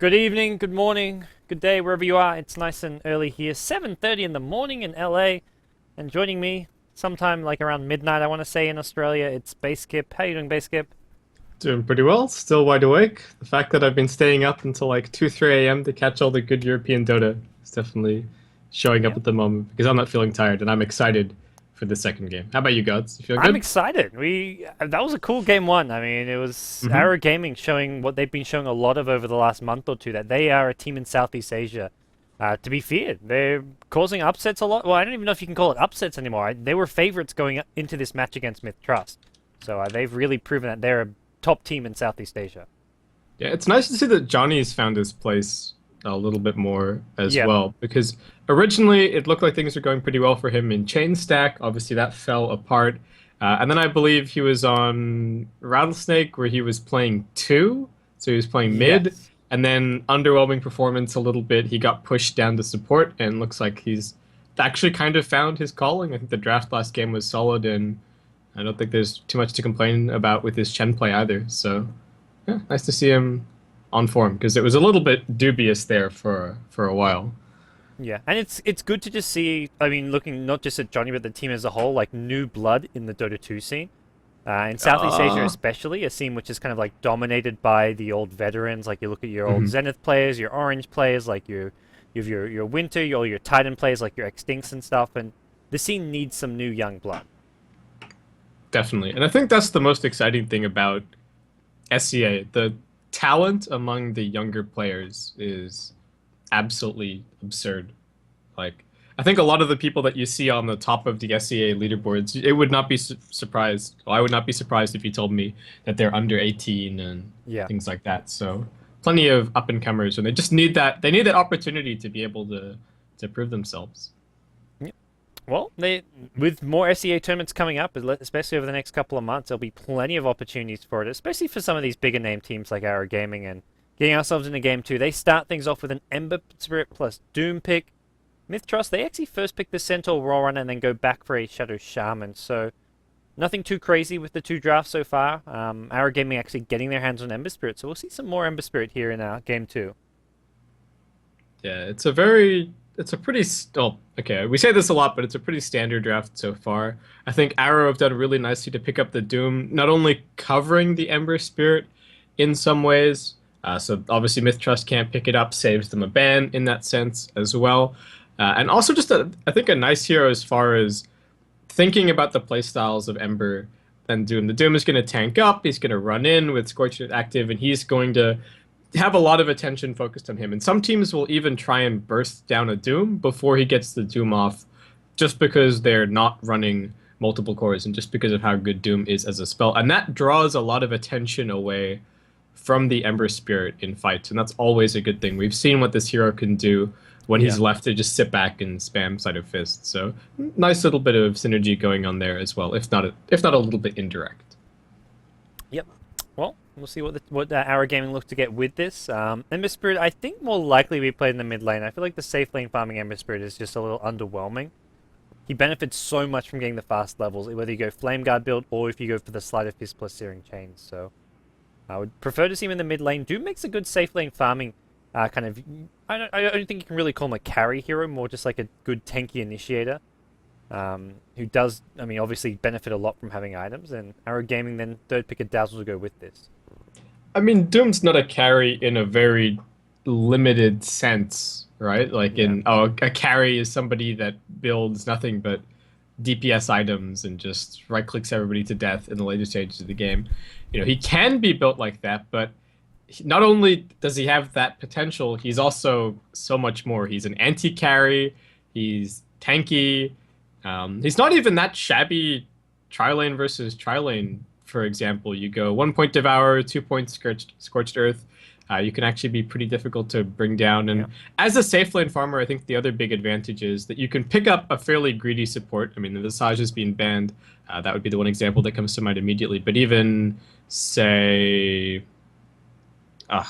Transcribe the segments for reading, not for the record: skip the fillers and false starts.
Good evening, good morning, good day, wherever you are. It's nice and early here. 7:30 in the morning in LA. And joining me sometime like around midnight, I want to say in Australia, it's Baseskip. How you doing, Baseskip? Doing pretty well, still wide awake. The fact that I've been staying up until like 2, 3 a.m. to catch all the good European Dota is definitely showing up Yep. at the moment because I'm not feeling tired and I'm excited for the second game. How about you, Gods? You feeling I'm good? excited. That was a cool game one. I mean, it was Hmm. Arrow Gaming showing what they've been showing a lot of over the last month or two, that they are a team in Southeast Asia to be feared. They're causing upsets a lot. Well, I don't even know if you can call it upsets anymore. They were favorites going into this match against MiTH Trust. So they've really proven that they're a top team in Southeast Asia. Yeah, it's nice to see that Johnny's found his place a little bit more as Yep. well because originally it looked like things were going pretty well for him in Chain Stack. Obviously, that fell apart. And then I believe he was on Rattlesnake where he was playing two, so he was playing mid, Yes. and then underwhelming performance a little bit. He got pushed down to support, and looks like he's actually kind of found his calling. I think the draft last game was solid, and I don't think there's too much to complain about with his Chen play either. So. Yeah, nice to see him on form because it was a little bit dubious there for a while. Yeah, and it's good to just see. I mean, looking not just at Johnny but the team as a whole, like new blood in the Dota 2 scene. In Southeast Asia, Uh, especially, a scene which is kind of like dominated by the old veterans. Like you look at your old mhm. Zenith players, your Orange players, like you have your Winter, your Titan players, like your Extincts and stuff. And the scene needs some new young blood. Definitely. And I think that's the most exciting thing about SEA. The talent among the younger players is absolutely absurd. Like, I think a lot of the people that you see on the top of the SEA leaderboards, it would not be surprised. Well, I would not be surprised if you told me that they're under 18 and Yeah. things like that. So, plenty of up and comers, and they just need that. They need that opportunity to be able to prove themselves. Well, they with more SEA tournaments coming up, especially over the next couple of months, there'll be plenty of opportunities for it, especially for some of these bigger name teams like Arrow Gaming and getting ourselves into game two. They start things off with an Ember Spirit plus Doom pick. MiTH Trust, they actually first pick the Centaur Raw Runner and then go back for a Shadow Shaman. So nothing too crazy with the two drafts so far. Arrow Gaming actually getting their hands on Ember Spirit, so we'll see some more Ember Spirit here in game two. Yeah, it's a pretty, oh, okay, we say this a lot, but it's a pretty standard draft so far. I think Arrow have done really nicely to pick up the Doom, not only covering the Ember Spirit in some ways, so obviously MiTH Trust can't pick it up, saves them a ban in that sense as well. And also just I think a nice hero as far as thinking about the playstyles of Ember and Doom. The Doom is going to tank up, he's going to run in with Scorched Earth active, and he's going to have a lot of attention focused on him. And some teams will even try and burst down a Doom before he gets the Doom off, just because they're not running multiple cores and just because of how good Doom is as a spell. And that draws a lot of attention away from the Ember Spirit in fights, and that's always a good thing. We've seen what this hero can do when Yeah. he's left to just sit back and spam Sleight of Fist. So nice little bit of synergy going on there as well, if not a little bit indirect. Yep. Well, we'll see what Arrow Gaming look to get with this. Ember Spirit, I think, more likely be played in the mid lane. I feel like the safe lane farming Ember Spirit is just a little underwhelming. He benefits so much from getting the fast levels, whether you go Flame Guard build or if you go for the Sleight of Fist plus Searing Chains. So I would prefer to see him in the mid lane. Doom makes a good safe lane farming kind of. I don't think you can really call him a carry hero, more just like a good tanky initiator. Who does, I mean, obviously benefit a lot from having items, and Arrow Gaming then third pick a Dazzle to go with this. I mean, Doom's not a carry in a very limited sense, right? Like Yeah. in, oh, a carry is somebody that builds nothing but DPS items and just right clicks everybody to death in the later stages of the game. He can be built like that, but not only does he have that potential, he's also so much more. He's an anti-carry, he's tanky. He's not even that shabby tri-lane versus tri-lane, for example. You go 1 point Devour, 2 point Scorched Earth. You can actually be pretty difficult to bring down. Yeah. And as a safe lane farmer, I think the other big advantage is that you can pick up a fairly greedy support. I mean, the Visage has been banned. That would be the one example that comes to mind immediately. But even, say, uh,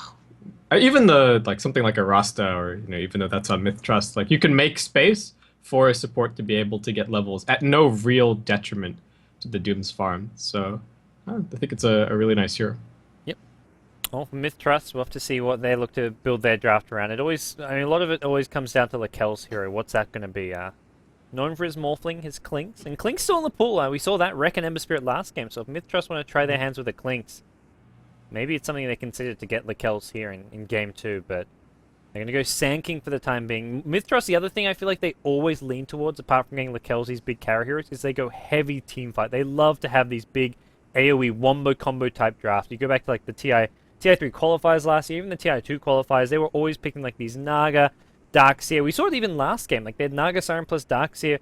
even the like something like a Rasta, or even though that's on MiTH Trust, like you can make space for a support to be able to get levels at no real detriment to the Doom's farm. So I think it's a really nice hero. Yep. Well, for Myth Trust, we'll have to see what they look to build their draft around. It always, I mean, a lot of it always comes down to Lakel's hero. What's that going to be? Known for his Morphling, his Clinks, and Clink's still in the pool. We saw that Wreck and Ember Spirit last game, so if Myth Trust want to try their hands with the Clinks, maybe it's something they consider to get Lakel's here in game 2, but they're going to go Sand King for the time being. Myth Trust, the other thing I feel like they always lean towards, apart from getting Lakel's, these big carry heroes, is they go heavy team fight. They love to have these big AoE wombo combo type drafts. You go back to like the TI3 qualifiers last year, even the TI2 qualifiers, they were always picking like these Naga, Darkseer. We saw it even last game. Like they had Naga Siren plus Darkseer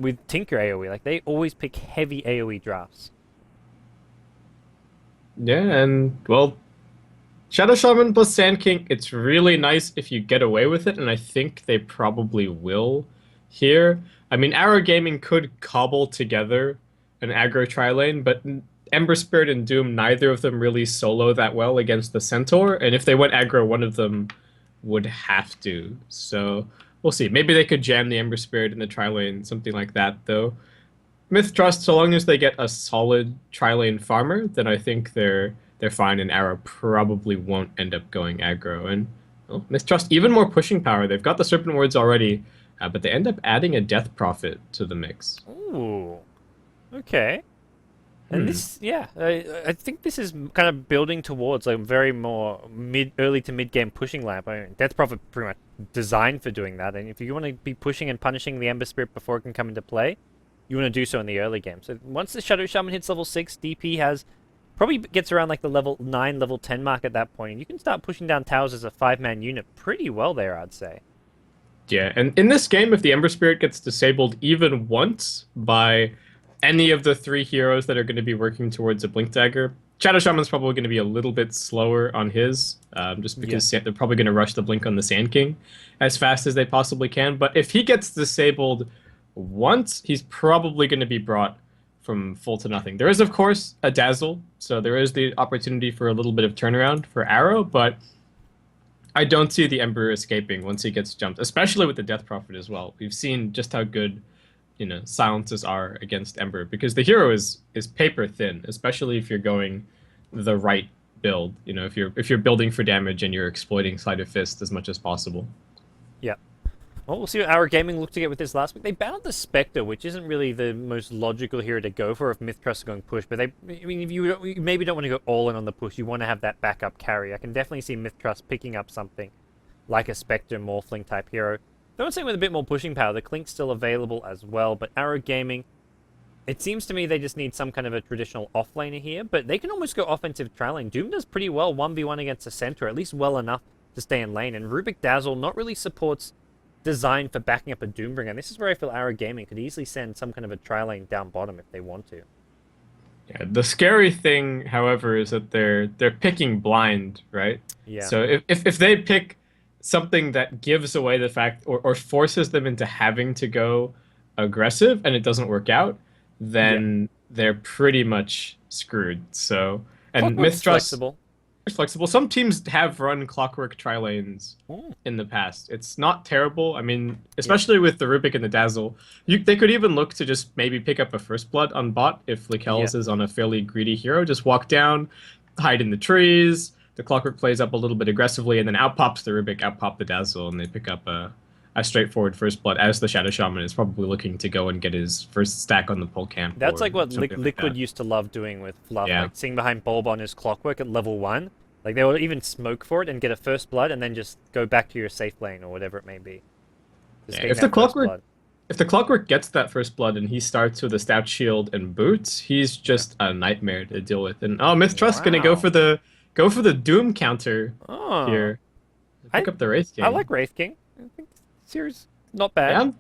with Tinker AoE. Like they always pick heavy AoE drafts. Yeah, and well, Shadow Shaman plus Sand King, it's really nice if you get away with it, and I think they probably will here. I mean, Arrow Gaming could cobble together an aggro tri-lane, but Ember Spirit and Doom, neither of them really solo that well against the Centaur, and if they went aggro, one of them would have to. So we'll see. Maybe they could jam the Ember Spirit in the tri-lane, something like that, though. Myth Trust, so long as they get a solid tri-lane farmer, then I think they're fine, and Arrow probably won't end up going aggro. And well, Myth Trust, even more pushing power. They've got the Serpent Words already, but they end up adding a Death Prophet to the mix. Ooh. Okay. And this, yeah, I think this is kind of building towards a very more early to mid game pushing lamp. I mean, Death Prophet pretty much designed for doing that. And if you want to be pushing and punishing the Ember Spirit before it can come into play, you want to do so in the early game. So once the Shadow Shaman hits level 6, DP has probably gets around like the level 9, level 10 mark at that point. And you can start pushing down towers as a 5-man unit pretty well there, I'd say. Yeah, and in this game, if the Ember Spirit gets disabled even once by any of the 3 heroes that are going to be working towards a Blink Dagger, Shadow Shaman's probably going to be a little bit slower on his, just because they're probably going to rush the Blink on the Sand King as fast as they possibly can. But if he gets disabled once, he's probably going to be brought from full to nothing. There is, of course, a Dazzle, so there is the opportunity for a little bit of turnaround for Arrow, but I don't see the Ember escaping once he gets jumped, especially with the Death Prophet as well. We've seen just how good, silences are against Ember, because the hero is paper thin, especially if you're going the right build. If you're building for damage and you're exploiting Sleight of Fist as much as possible. Yeah. Well, we'll see what Our Gaming looked to get with this last week. They banned the Spectre, which isn't really the most logical hero to go for if Myth Trust are going push. But if you maybe don't want to go all in on the push, you want to have that backup carry. I can definitely see Myth Trust picking up something like a Spectre Morphling type hero. Though I'm saying with a bit more pushing power, the Clink's still available as well. But Arrow Gaming, it seems to me they just need some kind of a traditional offlaner here. But they can almost go offensive tri-lane. Doom does pretty well 1v1 against the center, at least well enough to stay in lane. And Rubik Dazzle not really supports designed for backing up a Doombringer. And this is where I feel Arrow Gaming could easily send some kind of a tri-lane down bottom if they want to. Yeah, the scary thing, however, is that they're picking blind, right? Yeah. So if they pick something that gives away the fact or forces them into having to go aggressive and it doesn't work out, then they're pretty much screwed. So, and Myth Trust is flexible. Some teams have run Clockwork tri-lanes in the past. It's not terrible. I mean, especially with the Rubik and the Dazzle, they could even look to just maybe pick up a First Blood on bot if Lakel's is on a fairly greedy hero. Just walk down, hide in the trees. The Clockwork plays up a little bit aggressively, and then out pops the Rubik, out pop the Dazzle, and they pick up a straightforward First Blood, as the Shadow Shaman is probably looking to go and get his first stack on the pole camp. That's like what Liquid used to love doing with Fluff, like sitting behind Bulb on his Clockwork at level 1. Like, they will even smoke for it and get a First Blood, and then just go back to your safe lane, or whatever it may be. If the Clockwork gets that First Blood and he starts with a Stout Shield and Boots, he's just a nightmare to deal with. And Myth Trust gonna go for the Doom counter here. Pick up the Wraith King. I like Wraith King. I think series not bad.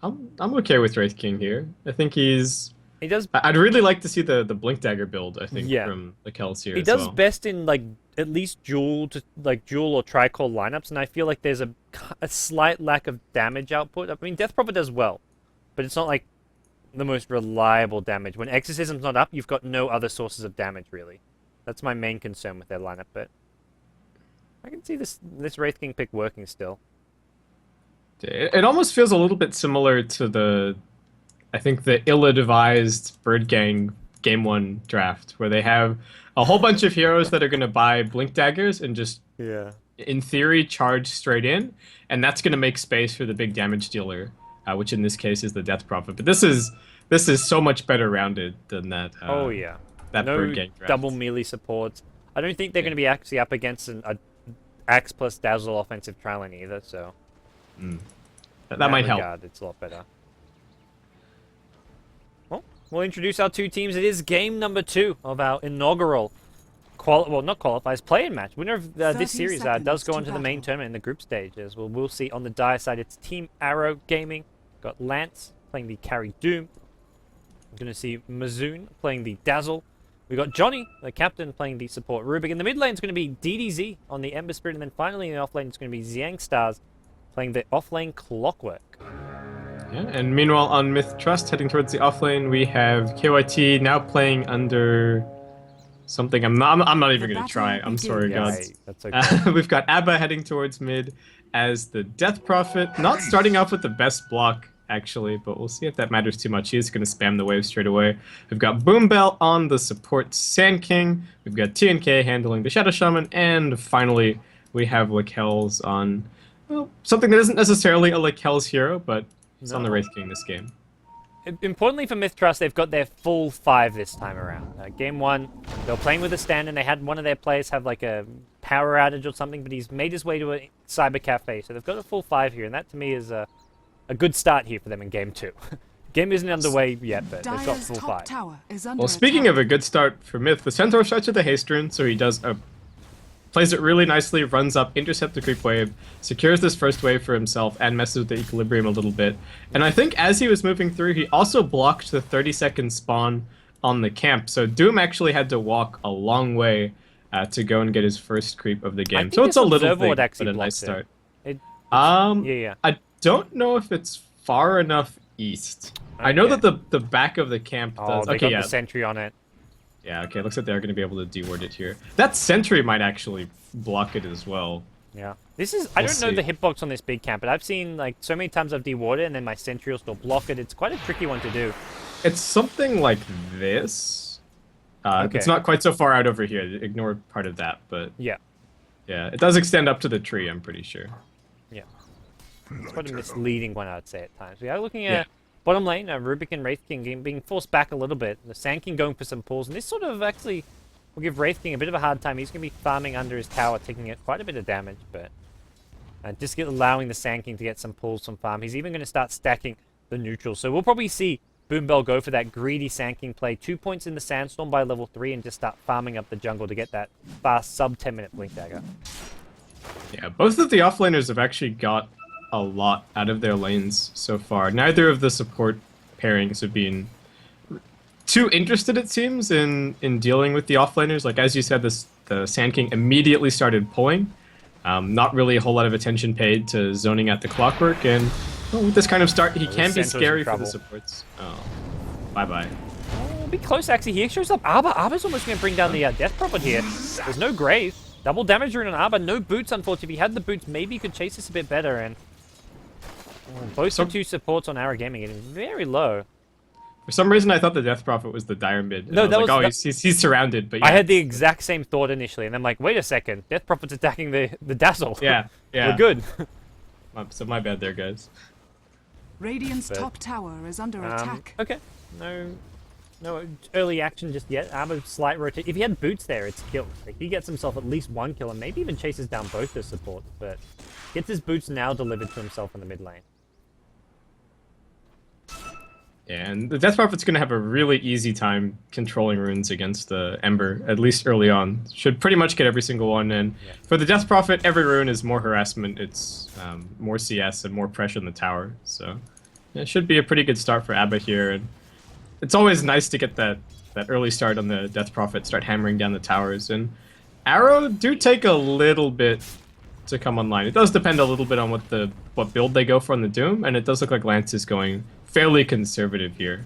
Yeah, I'm okay with Wraith King here. I think he does. I'd really like to see the Blink Dagger build. I think from the Kells here. He does best in like at least dual or tri-core lineups, and I feel like there's a slight lack of damage output. I mean, Death Prophet does well, but it's not like the most reliable damage. When Exorcism's not up, you've got no other sources of damage really. That's my main concern with their lineup, but I can see this Wraith King pick working still. It almost feels a little bit similar to I think the ill-advised Bird Gang game one draft, where they have a whole bunch of heroes that are going to buy blink daggers and just, Yeah. in theory, charge straight in, and that's going to make space for the big damage dealer, which in this case is the Death Prophet. But this is so much better rounded than that. Oh yeah. That No bird gang draft. double melee supports. I don't think they're going to be actually up against a Axe plus Dazzle offensive Trylon either, so... That in might regard, help. It's a lot better. Well, we'll introduce our two teams. It is game number 2 of our inaugural, not qualifiers, play-in match. Winner of this series does go on to the main tournament in the group stage. As we'll see on the Dire side, it's Team Arrow Gaming. Got Lance playing the carry Doom. We're going to see Mazoon playing the Dazzle. We got Johnny, the captain, playing the support Rubik. In the mid lane, it's going to be DDZ on the Ember Spirit. And then finally in the off lane, it's going to be Xiang Stars playing the off lane Clockwork. Yeah, and meanwhile on Myth Trust, heading towards the off lane, we have KYT now playing under something. I'm not even going to try. I'm sorry, guys. That's okay. We've got Abba heading towards mid as the Death Prophet, not starting off with the best block, actually, but we'll see if that matters too much. He's going to spam the wave straight away. We've got Boombell on the support Sand King. We've got TNK handling the Shadow Shaman, and finally we have Lakel's on, well, something that isn't necessarily a Lakel's hero, but it's on the Wraith King this game. Importantly for Myth Trust, they've got their full 5 this time around. Game 1, they were playing with a stand, and they had one of their players have like a power outage or something, but he's made his way to a cyber cafe, so they've got a full 5 here, and that to me is a good start here for them in Game 2. Game isn't underway yet, but they've got full 5. Well, speaking of a good start for Myth, the Centaur starts with the haste rune, so he does plays it really nicely, runs up, intercepts the creep wave, secures this first wave for himself, and messes with the equilibrium a little bit. And I think as he was moving through, he also blocked the 30-second spawn on the camp, so Doom actually had to walk a long way to go and get his first creep of the game. So it's a little thing, but a nice start. I don't know if it's far enough east. Okay. I know that the back of the camp does. They got the sentry on it. Yeah, okay, looks like they're going to be able to deward it here. That sentry might actually block it as well. Yeah. This is, I don't know the hitbox on this big camp, but I've seen, like, so many times I've dewarded it and then my sentry will still block it. It's quite a tricky one to do. It's something like this. It's not quite so far out over here. Ignore part of that, but... Yeah. Yeah, it does extend up to the tree, I'm pretty sure. Yeah. It's quite a misleading one, I'd say, at times. We are looking at... Bottom lane, Rubik and Wraith King being forced back a little bit. The Sand King going for some pulls, and this sort of actually will give Wraith King a bit of a hard time. He's going to be farming under his tower, taking quite a bit of damage, but just allowing the Sand King to get some pulls from farm. He's even going to start stacking the neutral. So we'll probably see Boombell go for that greedy Sand King play. 2 points in the Sandstorm by level 3 and just start farming up the jungle to get that fast sub 10-minute Blink Dagger. Yeah, both of the offlaners have actually got a lot out of their lanes so far. Neither of the support pairings have been too interested, it seems, in dealing with the offlaners. Like, as you said, the Sand King immediately started pulling. Not really a whole lot of attention paid to zoning at the Clockwork, and with this kind of start, he can be scary for the supports. Oh, bye-bye. A bit close, actually. Here shows up Arbor. Arbor's almost going to bring down the Death Prophet here. There's no grave. Double damage rune on Arbor. No boots, unfortunately. If he had the boots, maybe he could chase this a bit better, and... both the 2 supports on Arrow Gaming getting very low. For some reason, I thought the Death Prophet was the dire mid. No, that was like, he's surrounded. But yeah, I had the exact same thought initially, and I'm like, wait a second, Death Prophet's attacking the Dazzle. Yeah, yeah. We're good. So my bad there, guys. Radiant's top tower is under attack. Okay, no early action just yet. Arbor slight rotate. If he had boots there, it's killed. Like, he gets himself at least 1 kill, and maybe even chases down both the supports, but gets his boots now delivered to himself in the mid lane. Yeah, and the Death Prophet's going to have a really easy time controlling runes against the Ember, at least early on. Should pretty much get every single one, and for the Death Prophet, every rune is more harassment, it's more CS and more pressure in the tower, so it should be a pretty good start for Abba here, and it's always nice to get that early start on the Death Prophet, start hammering down the towers, and Arrow do take a little bit to come online. It does depend a little bit on what build they go for on the Doom, and it does look like Lance is going fairly conservative here.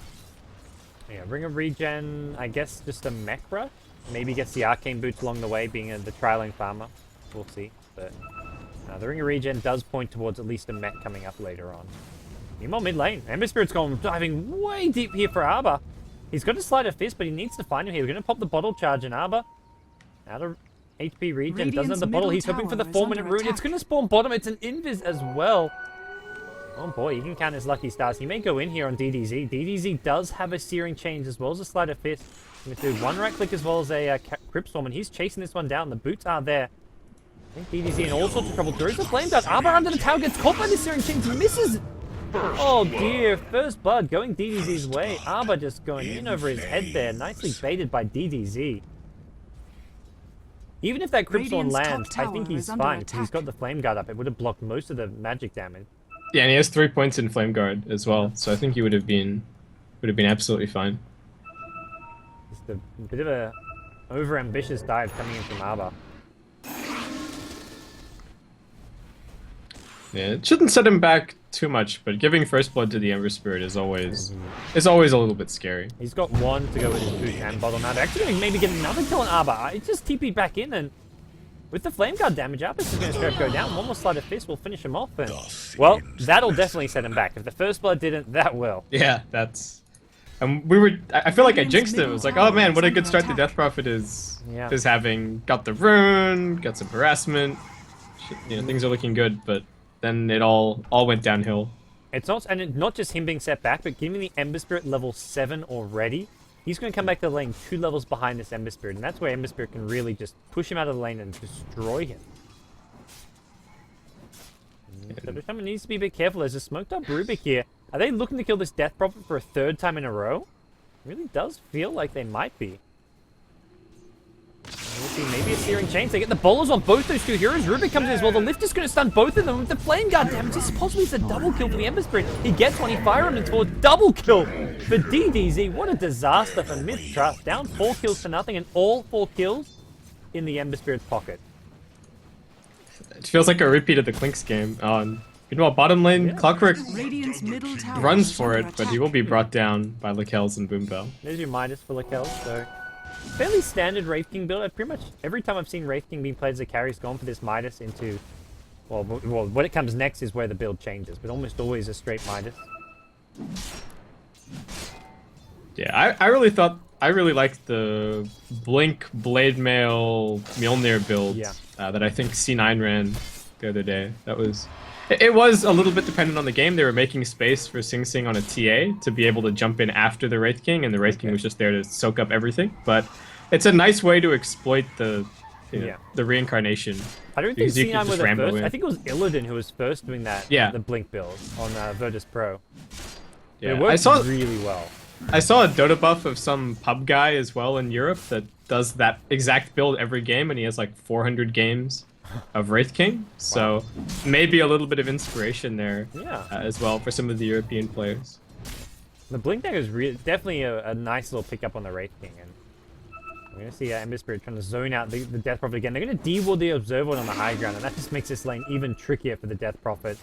Yeah, Ring of Regen, I guess just a mech rush. Maybe gets the Arcane Boots along the way, being the Tri-Lane farmer. We'll see. But the Ring of Regen does point towards at least a mech coming up later on. Meanwhile, mid lane. Ember Spirit's diving way deep here for Arbor. He's got a sleight of fist, but he needs to find him here. We're going to pop the bottle charge in Arbor. Out of HP regen. Doesn't have the bottle. He's hoping for the 4-minute rune. It's going to spawn bottom. It's an invis as well. Oh boy, he can count his lucky stars. He may go in here on DDZ. DDZ does have a searing change as well as a sleight of fist. He's going to do 1 right click as well as a Crypt Storm, and he's chasing this one down. The boots are there. I think DDZ in all sorts of trouble. Throws the flame dart. Arbor under the tower gets caught by the searing change. Misses it. Oh dear. First blood going DDZ's way. Arbor just going in over his head there. Nicely baited by DDZ. Even if that Crypt Storm lands, I think he's fine because he's got the flame guard up. It would have blocked most of the magic damage. Yeah, and he has 3 points in flame guard as well, so I think he would have been absolutely fine. Just a bit of a over-ambitious dive coming in from Arbor. Yeah, it shouldn't set him back too much, but giving first blood to the Ember Spirit is always a little bit scary. He's got 1 to go with his boot and bottle now. They're actually going to maybe get another kill on Arbor. I just TP back in, and with the flame guard damage, Arbor's just going to straight up go down. 1 more sleight of fist will finish him off. And, well, that'll definitely set him back. If the first blood didn't, that will. Yeah, that's... And I feel like I jinxed it. It was like, oh man, what a good start the Death Prophet is having. Got the rune, got some harassment. Things are looking good, but then it all went downhill. It's not just him being set back, but giving the Ember Spirit level 7 already. He's going to come back to the lane 2 levels behind this Ember Spirit, and that's where Ember Spirit can really just push him out of the lane and destroy him. So someone needs to be a bit careful. There's a smoked up Rubik here. Are they looking to kill this Death Prophet for a 3rd time in a row? It really does feel like they might be. We'll see, maybe a searing chains. They get the bowlers on both those 2 heroes. Rubik comes in as well. The lift is going to stun both of them with the flame guard damage. This possibly is a double kill for the Ember Spirit. He gets one, he fire him for a double kill for DDZ. What a disaster for MiTH Trust. Down 4 kills for nothing, and all 4 kills in the Ember Spirit's pocket. It feels like a repeat of the Clinks game. Meanwhile, bottom lane, Clockwork runs for it, but he will be brought down by Lakel's and Boombell. There's your MiTH for Lakel, so fairly standard Wraith King build. Pretty much every time I've seen Wraith King being played as a carry, he's gone for this MiTH into... Well, when it comes next is where the build changes, but almost always a straight MiTH. Yeah, I really liked the Blink Blade Mail Mjolnir build that I think C9 ran the other day. It was a little bit dependent on the game. They were making space for Sing Sing on a TA to be able to jump in after the Wraith King, and the Wraith King was just there to soak up everything. But it's a nice way to exploit the reincarnation. I don't think C9 was the first. I think it was Illidan who was first doing that. The Blink build on Virtus Pro. Yeah, it worked really well. I saw a Dota buff of some pub guy as well in Europe that does that exact build every game, and he has like 400 games of Wraith King, so maybe a little bit of inspiration there as well for some of the European players. The Blink deck is definitely a nice little pickup on the Wraith King, and we're going to see Ember Spirit trying to zone out the Death Prophet again. They're going to de-ward the Observer on the high ground, and that just makes this lane even trickier for the Death Prophet.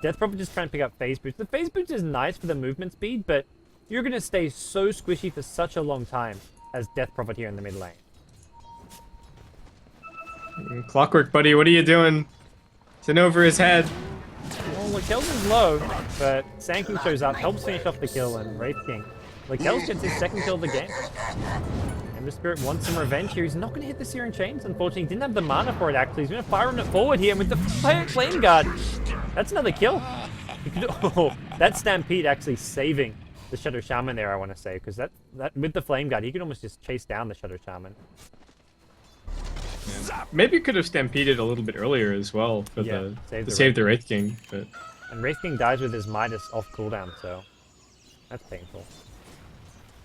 Death Prophet just trying to pick up Phase Boost. The Phase Boost is nice for the movement speed, but you're going to stay so squishy for such a long time as Death Prophet here in the mid lane. Clockwork, buddy, what are you doing? It's in over his head. Well, Lakel's is low, but Sand shows up, helps finish off the kill, and Wraith King. Lakel gets his 2nd kill of the game. Ember Spirit wants some revenge here. He's not going to hit the Searing Chains, unfortunately. He didn't have the mana for it, actually. He's going to fire him forward here, and with the Flame Guard, that's another kill. That Stampede actually saving the Shadow Shaman there, I want to say, because that with the Flame Guard, he could almost just chase down the Shadow Shaman. Yeah. Maybe you could have stampeded a little bit earlier as well for to save the Wraith King. But... And Wraith King dies with his MiTH off cooldown, so that's painful.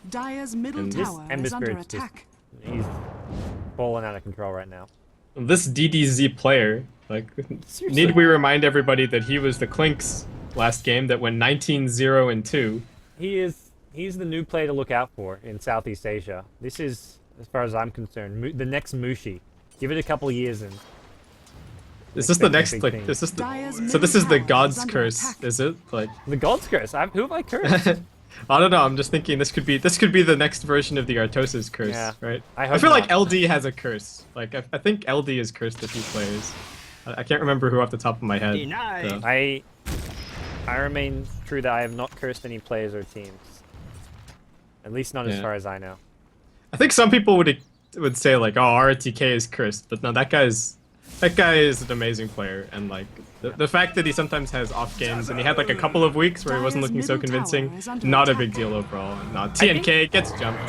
Dire's middle tower is under attack. He's balling out of control right now. This DDZ player, like, need we remind everybody that he was the Clinks last game that went 19-0-2. He's the new player to look out for in Southeast Asia. This is, as far as I'm concerned, the next Mushi. Give it a couple years and... Is this the next, like, this is the God's Curse, is it? Like... The God's Curse? Who have I cursed? I don't know, I'm just thinking this could be the next version of the Artosis curse, right? I feel like LD has a curse. Like, I think LD is cursed a few players. I can't remember who off the top of my head. So. I remain true that I have not cursed any players or teams. At least not as Yeah. far as I know. I think some people would say like, oh, RTK is cursed, but no, that guy is an amazing player, and like the fact that he sometimes has off games, and he had like a couple of weeks where he wasn't looking so convincing, not a big deal overall. Not TNK gets jumped.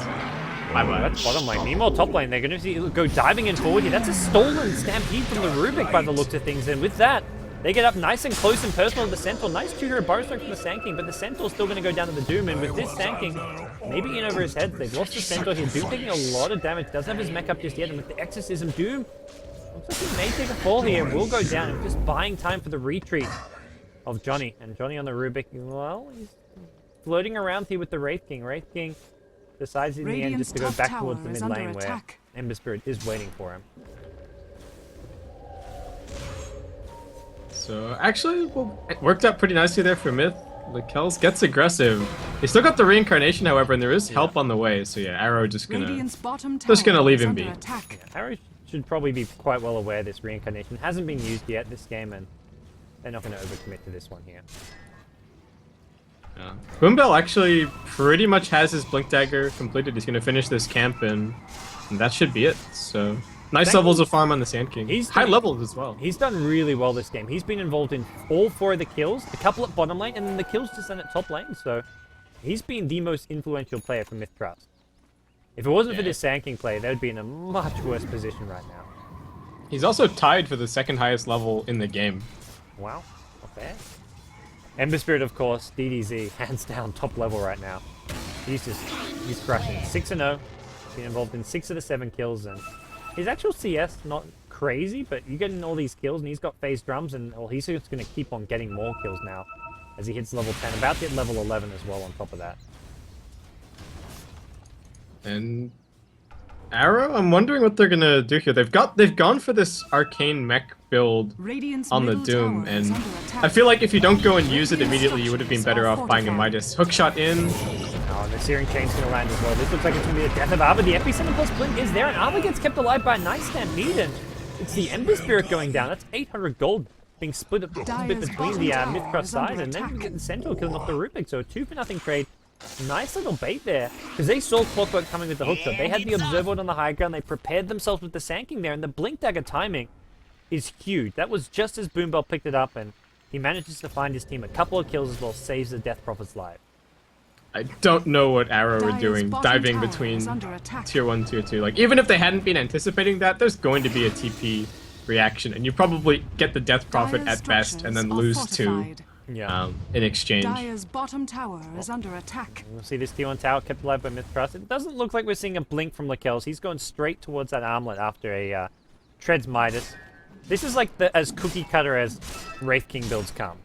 Bye bye. That's bottom lane. Meanwhile, top lane, they're going to see go diving in forward here. That's a stolen Stampede from the Rubik by the looks of things, and with that, they get up nice and close and personal to the Centaur. Nice 2-hero bar stroke from the Sand King, but the Centaur's still going to go down to the Doom, and with this Sand King maybe in over his head, they've lost the Centaur here. Doom taking a lot of damage, doesn't have his mech up just yet, and with the Exorcism, Doom looks like he may take a fall here and will go down, and just buying time for the retreat of Johnny. And Johnny on the Rubik, well, he's floating around here with the Wraith King. Wraith King decides in the end just to go back towards the mid lane where Ember Spirit is waiting for him. So actually, well, it worked out pretty nicely there for MiTH. Lekels gets aggressive. He still got the reincarnation, however, and there is help on the way. So yeah, Arrow just gonna leave him be. Arrow should probably be quite well aware this reincarnation hasn't been used yet this game, and they're not going to overcommit to this one here. Yeah. Boombell actually pretty much has his Blink Dagger completed. He's gonna finish this camp, and that should be it. So nice levels of farm on the Sand King. He's high levels as well. He's done really well this game. He's been involved in all 4 of the kills, a couple at bottom lane, and then the kills just done at top lane. So he's been the most influential player for MiTH Trust. If it wasn't for this Sand King play, they would be in a much worse position right now. He's also tied for the second highest level in the game. Wow, not bad. Ember Spirit, of course, DDZ, hands down, top level right now. He's crushing. 6-0. Been involved in 6 of the 7 kills, and his actual CS, not crazy, but you get in all these kills, and he's got phase drums, and well, he's just going to keep on getting more kills now as he hits level 10. About to hit level 11 as well on top of that. And Arrow, I'm wondering what they're gonna do here. They've gone for this arcane mech build on the Doom, and I feel like if you don't go and use it immediately, you would have been better off buying a MiTH. Hookshot in. Oh, and the Searing Chain's going to land as well. This looks like it's going to be the death of Arbor. The epicenter plus Blink is there, and Arbor gets kept alive by a nice Stampede, and it's the Ember Spirit going down. That's 800 gold being split between the MiTH Trust side, and then you get the Centaur killing off the Rubik. So a 2-for-0 trade. Nice little bait there, because they saw Clockwork coming with the hookshot. They had the Observer on the high ground. They prepared themselves with the Sand King there, and the Blink Dagger timing is huge. That was just as Boombell picked it up, and he manages to find his team a couple of kills as well, saves the Death Prophet's life. I don't know what Arrow are doing, diving between tier 1, tier 2. Like, even if they hadn't been anticipating that, there's going to be a TP reaction, and you probably get the Death Prophet at best, and then lose 2 in exchange. Dire's bottom tower is under attack. We'll see this T1 tower kept alive by MiTH Trust. It doesn't look like we're seeing a blink from Lekels. He's going straight towards that armlet after a Treads MiTH. This is like as cookie cutter as Wraith King builds come.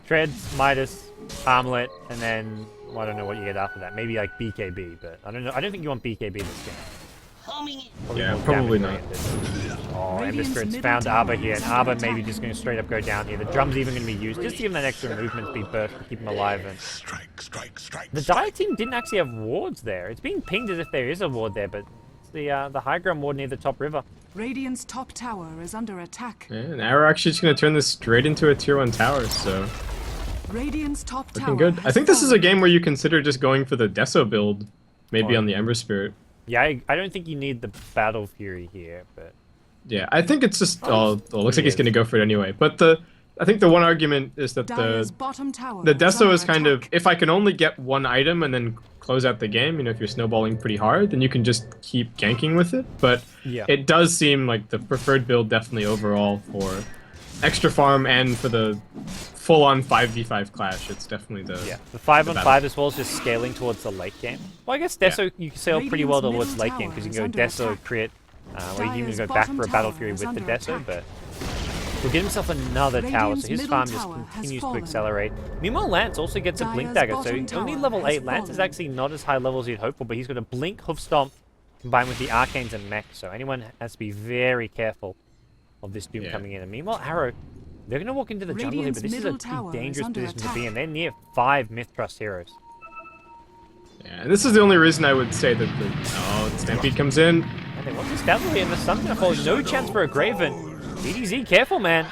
Treads, MiTH, armlet, and then well, I don't know what you get after that. Maybe like BKB, but I don't know. I don't think you want BKB this game. Probably not. Oh, Ember Spirit's found Arbor here, and Arbor maybe just going to straight up go down here. The drum's even going to be used just to give him that extra movement speed burst to keep him alive. And the Dire team didn't actually have wards there. It's being pinged as if there is a ward there, but it's the high ground ward near the top river. Radiant's top tower is under attack. Yeah, and Arrow actually just going to turn this straight into a tier 1 tower, so Radiant's top tower. looking good. I think this is a game where you consider just going for the Deso build, maybe on the Ember Spirit. Yeah, I don't think you need the Battle Fury here, but yeah, I think it's just it looks like he's going to go for it anyway. But I think the one argument is that the Deso is kind of, if I can only get one item and then close out the game, you know, if you're snowballing pretty hard, then you can just keep ganking with it. But it does seem like the preferred build definitely overall for extra farm and for the full-on 5v5 clash. It's definitely the 5-on-5 as well as just scaling towards the late game. Well, I guess Deso you can sail pretty well towards late game because you can go Deso crit, or you can even go back for a Battle Fury with the Deso, but he'll get himself another tower, so his farm just continues to accelerate. Meanwhile, Lance also gets a Blink Dagger, so only level 8. Lance is actually not as high level as you'd hope for, but he's got a Blink, Hoof Stomp, combined with the Arcanes and Mech, so anyone has to be very careful of this Doom coming in. And meanwhile, Arrow, they're going to walk into the jungle here, but this is a pretty dangerous position to be in. They're near 5 MiTH Trust heroes. Yeah, and this is the only reason I would say that the Stampede comes in. And they want this Dazzle here, and the sun's going to fall. No chance for a Graven. DDZ, careful, man.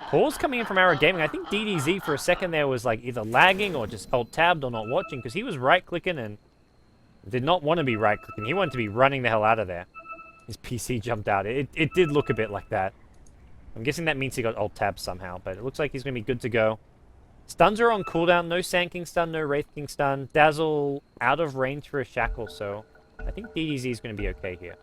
Calls coming in from Arrow Gaming. I think DDZ for a second there was like either lagging or just alt-tabbed or not watching, because he was right-clicking and Did not want to be right-clicking. He wanted to be running the hell out of there. His PC jumped out. It did look a bit like that. I'm guessing that means he got Alt-Tab somehow, but it looks like he's going to be good to go. Stuns are on cooldown. No Sand King stun, no Wraith King stun. Dazzle out of range for a Shackle, so I think DDZ is going to be okay here.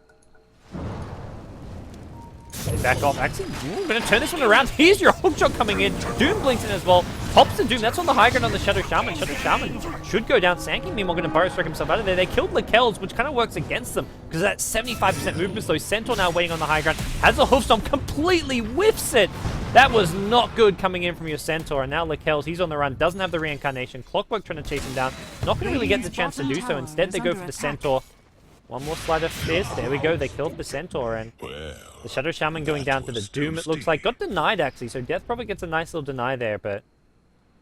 Okay, back off. Actually, I'm going to turn this one around. Here's your hookshot coming in. Doom blinks in as well. Pops the Doom. That's on the high ground on the Shadow Shaman. Shadow Shaman should go down. Sand King, meanwhile, going to burrow strike himself out of there. They killed Lakel's, which kind of works against them because that 75% movement. So Centaur now waiting on the high ground. Has a Hoofstomp, completely whiffs it. That was not good coming in from your Centaur. And now Lakel's, he's on the run. Doesn't have the reincarnation. Clockwork trying to chase him down. Not going to really get the chance to do so. Instead, they go for the Centaur. One more slide of fist. There we go. They killed the Centaur, and the Shadow Shaman going down to the Doom, it looks like. Got denied, actually, so Death probably gets a nice little deny there, but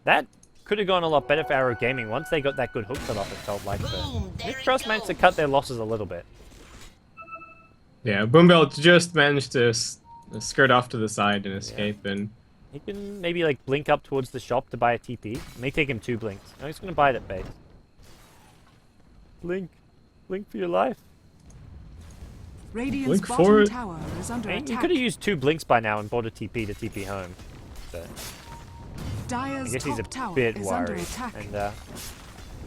that could have gone a lot better for Arrow Gaming once they got that good hook shot off, it felt like. But MiTH Trust managed to cut their losses a little bit. Yeah, Boombelt just managed to skirt off to the side and escape, and he can maybe, like, blink up towards the shop to buy a TP. It may take him 2 blinks. No, he's going to buy it at base. Blink. Blink for your life. Radiant's Blink bottom forward. tower is under You attack. could have used 2 blinks by now and bought a TP to TP home. But I Dire's guess he's top a tower bit is under worried. attack. And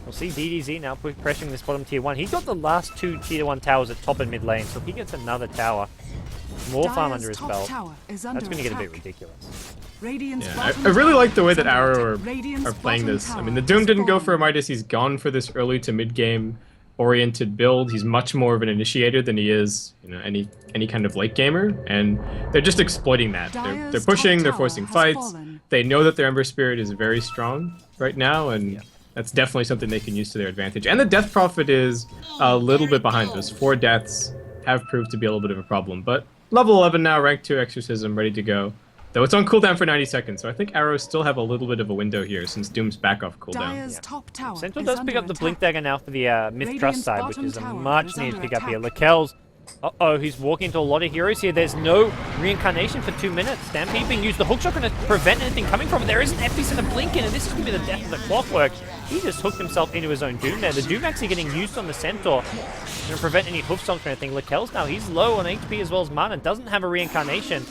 we'll see DDZ now pressuring this bottom tier 1. He got the last 2 tier 1 towers at top and mid lane, so if he gets another tower, more farm under his Dire's top belt, tower is that's under going to get a bit attack. ridiculous. Radiant's yeah, bottom I really tower like the way is that under Arrow attack. Radiant's are playing bottom this. I tower mean, the Doom has didn't go for a fallen. Midas. He's gone for this early to mid game oriented build. He's much more of an initiator than he is, you know, any kind of late gamer, and they're just exploiting that. They're Dire's pushing, top they're tower forcing has fights. fallen. They know that their Ember Spirit is very strong right now, and that's definitely something they can use to their advantage. And the Death Prophet is a little bit behind. Those 4 deaths have proved to be a little bit of a problem, but level 11 now, rank 2 Exorcism, ready to go. Though it's on cooldown for 90 seconds, so I think Arrows still have a little bit of a window here since Doom's back off cooldown. Dire's top tower Centaur is does under pick up the attack. Blink Dagger now for the MiTH Trust Radiant's side, which bottom is a tower much is needed under pick up here. attack. Lakel's, uh-oh, he's walking into a lot of heroes here. There's no reincarnation for 2 minutes. Stampede being used. The hookshot going to prevent anything coming from it. There is an Epicenter blink in, and this is going to be the death of the Clockwork. He just hooked himself into his own Doom there. The Doom actually getting used on the Centaur. Going to prevent any hoof stomps or anything. Lakel's now, he's low on HP as well as mana. Doesn't have a reincarnation.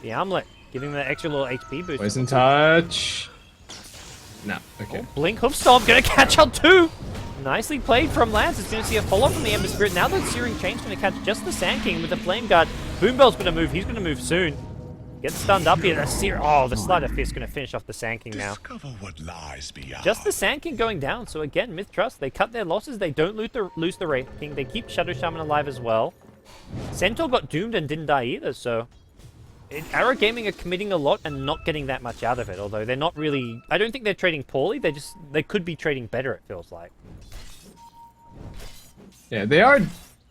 The Armlet giving him that extra little HP boost. Poison touch. No, okay. Blink hoof stomp, gonna catch out 2. Nicely played from Lance. It's gonna see a follow from the Ember Spirit. Now the Searing Chain's gonna catch just the Sand King with the Flame Guard. Boombell's gonna move. He's gonna move soon. Gets stunned up here. The Sleight of Fist gonna finish off the Sand King now. Discover what lies beyond. Just the Sand King going down. So again, MiTH Trust, they cut their losses. They don't lose the Wraith King. They keep Shadow Shaman alive as well. Centaur got doomed and didn't die either, so Arrow Gaming are committing a lot and not getting that much out of it, although they're not really... I don't think they're trading poorly, they could be trading better, it feels like. Yeah, they are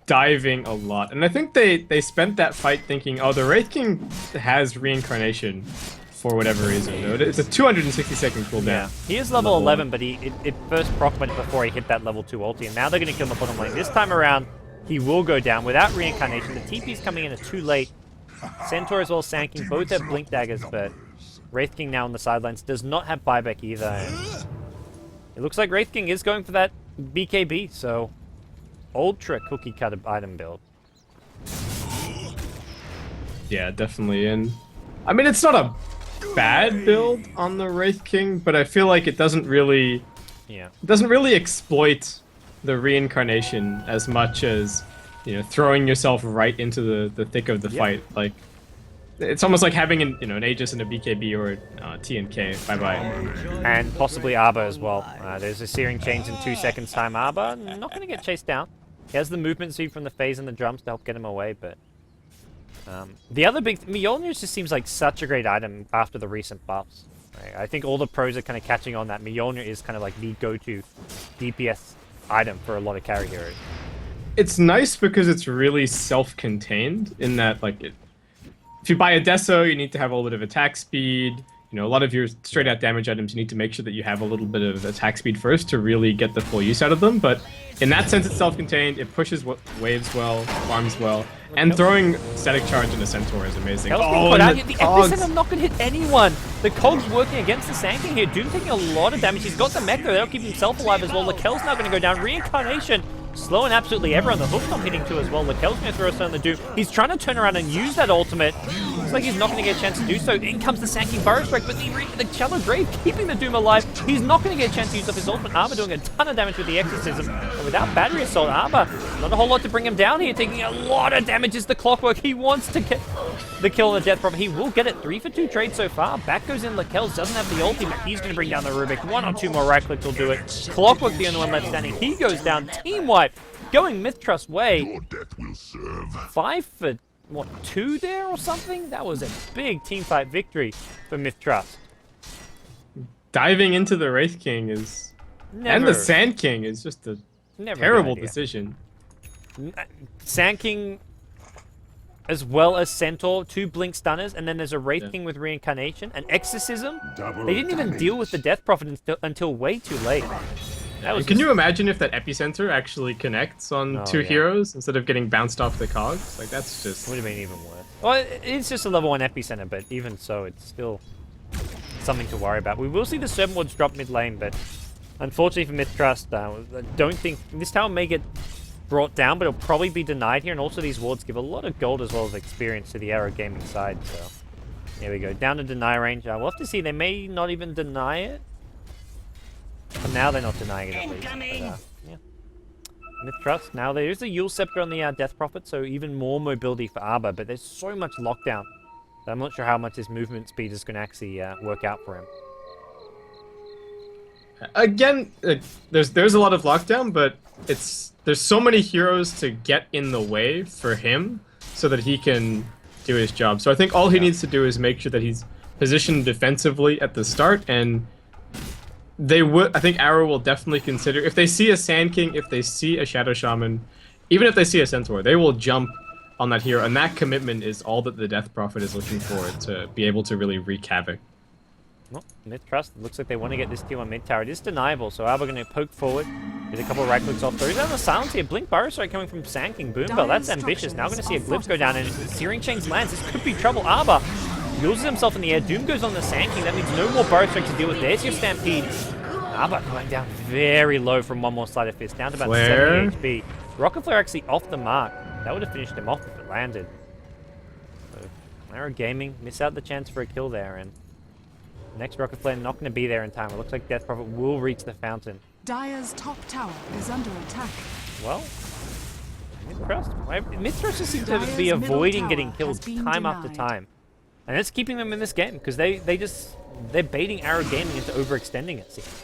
diving a lot, and I think they spent that fight thinking, oh, the Wraith King has reincarnation for whatever reason. It's a 260-second cooldown. Yeah, he is level 11, but it first proc went before he hit that level 2 ulti, and now they're going to kill him bottom lane. This time around, he will go down without reincarnation. The TP's coming in too late. Centaur as well as Sand King both have Blink Daggers, but Wraith King now on the sidelines does not have buyback either. And it looks like Wraith King is going for that BKB, so ultra cookie cutter item build. Yeah, definitely. And I mean, it's not a bad build on the Wraith King, but I feel like it doesn't really exploit the reincarnation as much as, you know, throwing yourself right into the thick of the fight. Like, it's almost like having an Aegis and a BKB or a TNK. Bye-bye. And possibly Arbor as well. There's a Searing Chains in 2 seconds time. Arbor not going to get chased down. He has the movement speed from the phase and the drums to help get him away, but... the other big... Mjolnir just seems like such a great item after the recent buffs. Right? I think all the pros are kind of catching on that Mjolnir is kind of like the go-to DPS item for a lot of carry heroes. It's nice because it's really self-contained in that, like, if you buy a Deso, you need to have a little bit of attack speed. You know, a lot of your straight-out damage items, you need to make sure that you have a little bit of attack speed first to really get the full use out of them. But in that sense, it's self-contained. It pushes waves well, farms well, and throwing static charge in a Centaur is amazing. And the Cogs. Epicenter not going to hit anyone. The Cog's working against the Sand King here. Doom taking a lot of damage. He's got the mech though. That'll keep himself alive as well. Lakel's now going to go down. Reincarnation slowing absolutely everyone. The hook's not hitting too as well. Lakel's going to throw us on the Doom. He's trying to turn around and use that ultimate. Looks like he's not going to get a chance to do so. In comes the Sanking Burrow Strike, but the Shallow Grave keeping the Doom alive. He's not going to get a chance to use up his ultimate. Arbor doing a ton of damage with the Exorcism. And without Battery Assault, Arbor, not a whole lot to bring him down here. Taking a lot of damage as the Clockwork. He wants to get the kill on the Death Prophet. He will get it. 3 for 2 trade so far. Back goes in Lakel's. Doesn't have the ultimate. He's going to bring down the Rubik. 1 or 2 more right clicks will do it. Clockwork, the only one left standing. He goes down. Team wipe. Going MiTH way. Your death will serve. 5 for, what, 2 there or something? That was a big team fight victory for MiTH. Diving into the Wraith King is... And the Sand King is just a terrible decision. Sand King as well as Centaur, 2 Blink Stunners, and then there's a Wraith King with Reincarnation, an Exorcism. They didn't even deal with the Death Prophet until way too late. Can you imagine if that Epicenter actually connects on 2 heroes instead of getting bounced off the cogs? Like, that's just... Would have been even worse. Well, it's just a level 1 Epicenter, but even so, it's still something to worry about. We will see the Serpent Wards drop mid lane, but unfortunately for MiTH, I don't think... This tower may get brought down, but it'll probably be denied here, and also these wards give a lot of gold as well as experience to the Arrow Gaming side, so... Here we go, down to deny range. We'll have to see, they may not even deny it. For now, they're not denying it at least. But, yeah. MiTH, now there is a Yule Scepter on the Death Prophet, so even more mobility for Arbor, but there's so much lockdown that I'm not sure how much his movement speed is going to actually work out for him. Again, there's a lot of lockdown, but there's so many heroes to get in the way for him so that he can do his job. So I think all he needs to do is make sure that he's positioned defensively at the start, and I think Arrow will definitely consider, if they see a Sand King, if they see a Shadow Shaman, even if they see a Centaur, they will jump on that hero, and that commitment is all that the Death Prophet is looking for to be able to really wreak havoc. Well, MiTH, looks like they want to get this kill on mid tower. It is deniable, so Arbor going to poke forward. Get a couple of right clicks off. There is a silence here. Blink Burrow Strike coming from Sand King. Boombell, that's ambitious. Now going to see a Glyphs go down, and Searing Chains lands. This could be trouble. Arbor loses himself in the air. Doom goes on the Sand King. That means no more Burrow Strike to deal with. There's your Stampede. Arbor going down very low from one more Sleight of Fist, down to about 70 HP. Rocket Flare actually off the mark. That would have finished him off if it landed. So, Arrow Gaming miss out the chance for a kill there, and next Rocket Flare not going to be there in time. It looks like Death Prophet will reach the fountain. Dire's top tower is under attack. Well, MiTH just seems to be avoiding getting killed time after time. And it's keeping them in this game, because they're baiting Arrow Gaming into overextending it, seems.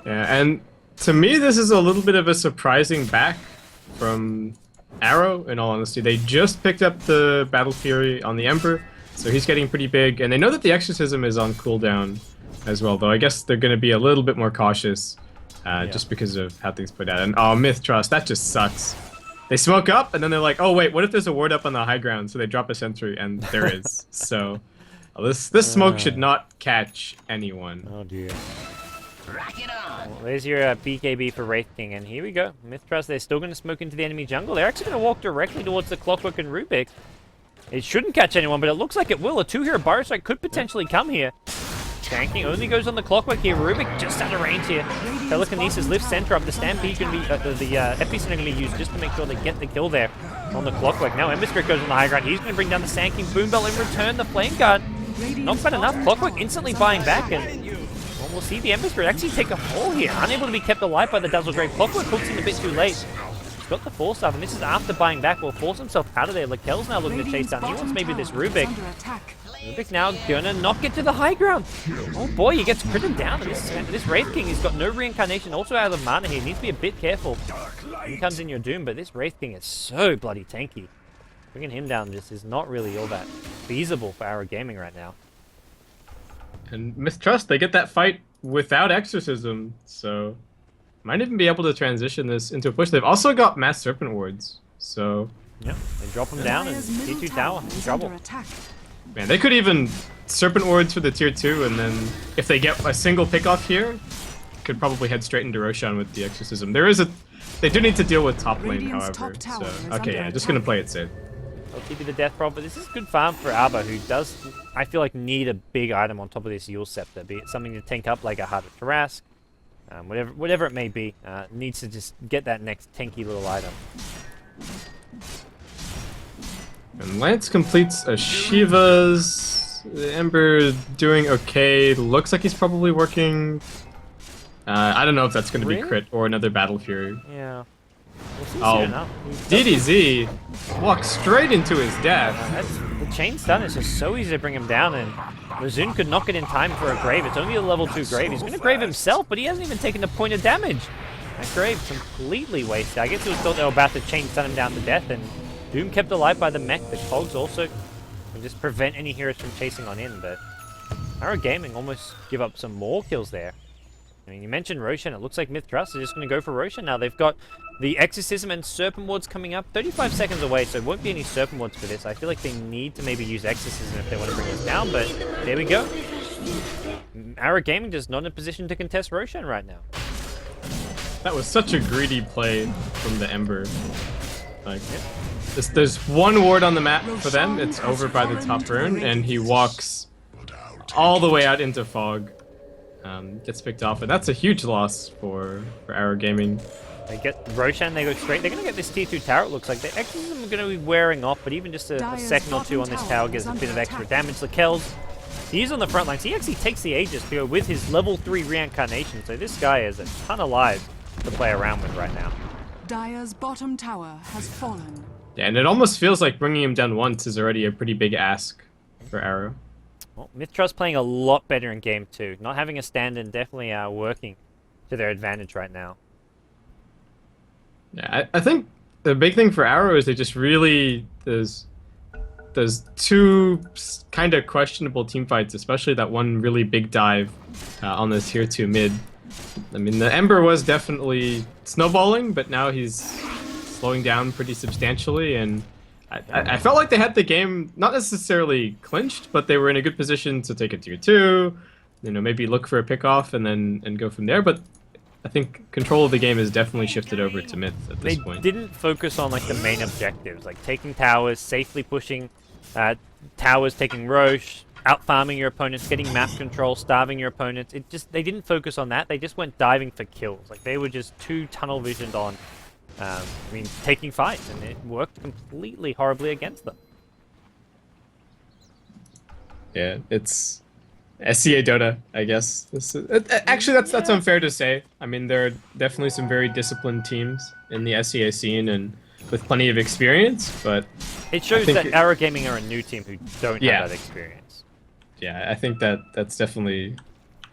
Yeah, and to me, this is a little bit of a surprising back from Arrow, in all honesty. They just picked up the Battle Fury on the Emperor, so he's getting pretty big, and they know that the Exorcism is on cooldown as well, though I guess they're going to be a little bit more cautious just because of how things played out. And oh, MiTH, that just sucks. They smoke up, and then they're like, oh wait, what if there's a ward up on the high ground? So they drop a sentry, and there is. So this smoke should not catch anyone. Oh dear. Well, there's your BKB for Wraith King, and here we go. MiTH, they're still going to smoke into the enemy jungle. They're actually going to walk directly towards the Clockwork and Rubik. It shouldn't catch anyone, but it looks like it will. A 2-hero Burrow Strike could potentially come here. Tanking only goes on the Clockwork here. Rubik just out of range here. Telekinesis lifts center up. The Stampede going to be the Epicenter going to be used just to make sure they get the kill there on the Clockwork. Now Ember Spirit goes on the high ground. He's going to bring down the Sand King. Boombell in return. The Flame Guard not quite enough. Clockwork instantly buying back, and well, we'll see the Ember Spirit actually take a fall here. Unable to be kept alive by the Dazzle Grave. Clockwork hooks in a bit too late. Got the Force Staff, and this is after buying back. Will force himself out of there. Lakel's now looking to chase down. He wants maybe this Rubik. Rubik now gonna not get to the high ground. Oh boy, he gets critted down. And this Wraith King, he's got no reincarnation, also out of mana here. Needs to be a bit careful. He comes in your doom, but this Wraith King is so bloody tanky. Bringing him down just is not really all that feasible for Arrow Gaming right now. And MiTH, they get that fight without Exorcism, so might even be able to transition this into a push. They've also got Mass Serpent Wards, so yeah, they drop him down and T2 tower in trouble. Man, they could even Serpent Wards for the tier 2, and then if they get a single pick off here, could probably head straight into Roshan with the Exorcism. They do need to deal with top lane, however. So okay, yeah, just gonna play it safe. LTB the Death Prophet. This is good farm for Arbor, who does, I feel like, need a big item on top of this Yule Scepter, be it something to tank up like a Heart of Tarrasque, whatever it may be, needs to just get that next tanky little item. And Lance completes a Shiva's. The Ember doing okay. Looks like he's probably working. I don't know if that's going to be crit or another Battle Fury. Yeah. We'll see Oh, soon enough. DDZ walks straight into his death. The chain stun is just so easy to bring him down, and Razun could knock it in time for a grave. It's only a level 2 grave. He's going to grave himself, but he hasn't even taken a point of damage. That grave completely wasted. I guess it was thought they were about to chain stun him down to death, and Doom kept alive by the mech. The cogs also can just prevent any heroes from chasing on in, but Arrow Gaming almost give up some more kills there. I mean, you mentioned Roshan. It looks like MiTH Trust is just going to go for Roshan now. They've got the Exorcism and Serpent Wards coming up. 35 seconds away, so it won't be any Serpent Wards for this. I feel like they need to maybe use Exorcism if they want to bring this down, but there we go. Arrow Gaming just not in a position to contest Roshan right now. That was such a greedy play from the Ember. Like, there's one ward on the map for them. It's over by the top rune, and he walks all the way out into Fog. Gets picked off, and that's a huge loss for Arrow Gaming. They get Roshan, they go straight. They're going to get this tier 2 tower, it looks like. The Exorcism are going to be wearing off, but even just a second or two on this tower gives a bit of extra damage. Lakel's, he's on the front lines. He actually takes the Aegis to go with his level 3 reincarnation, so this guy has a ton of lives to play around with right now. Dire's bottom tower has fallen. Yeah, and it almost feels like bringing him down once is already a pretty big ask for Arrow. Well, MiTH Trust playing a lot better in game 2. Not having a stand-in definitely working to their advantage right now. Yeah, I think the big thing for Arrow is they just really there's two kind of questionable team fights, especially that one really big dive on this tier 2 mid. I mean, the Ember was definitely snowballing, but now he's slowing down pretty substantially, and I felt like they had the game not necessarily clinched, but they were in a good position to take a tier 2, you know, maybe look for a pick-off and go from there, but I think control of the game has definitely shifted over to MiTH at this point. They didn't focus on like the main objectives, like taking towers, safely pushing towers, taking Roche, out-farming your opponents, getting map control, starving your opponents. They didn't focus on that, they just went diving for kills. Like, they were just too tunnel-visioned on taking fights, and it worked completely horribly against them. Yeah, it's SCA Dota, I guess. Actually, that's unfair to say. I mean, there are definitely some very disciplined teams in the SCA scene and with plenty of experience, but it shows that Arrow Gaming are a new team who don't have that experience. Yeah, I think that's definitely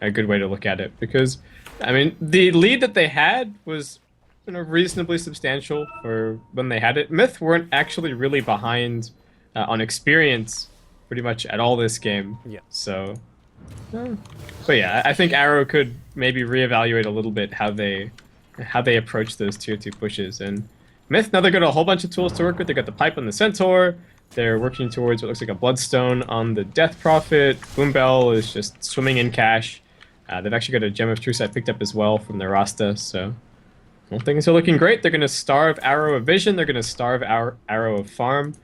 a good way to look at it, because, I mean, the lead that they had was, you know, reasonably substantial for when they had it. MiTH weren't actually really behind on experience pretty much at all this game. Yeah. So, but yeah, I think Arrow could maybe reevaluate a little bit how they approach those tier 2 pushes. And MiTH, now they've got a whole bunch of tools to work with. They got the pipe on the Centaur. They're working towards what looks like a Bloodstone on the Death Prophet. Boombell is just swimming in cash. They've actually got a Gem of Truce I picked up as well from their Rasta. So, well, things are looking great. They're going to starve Arrow of Vision. They're going to starve Arrow of Farm.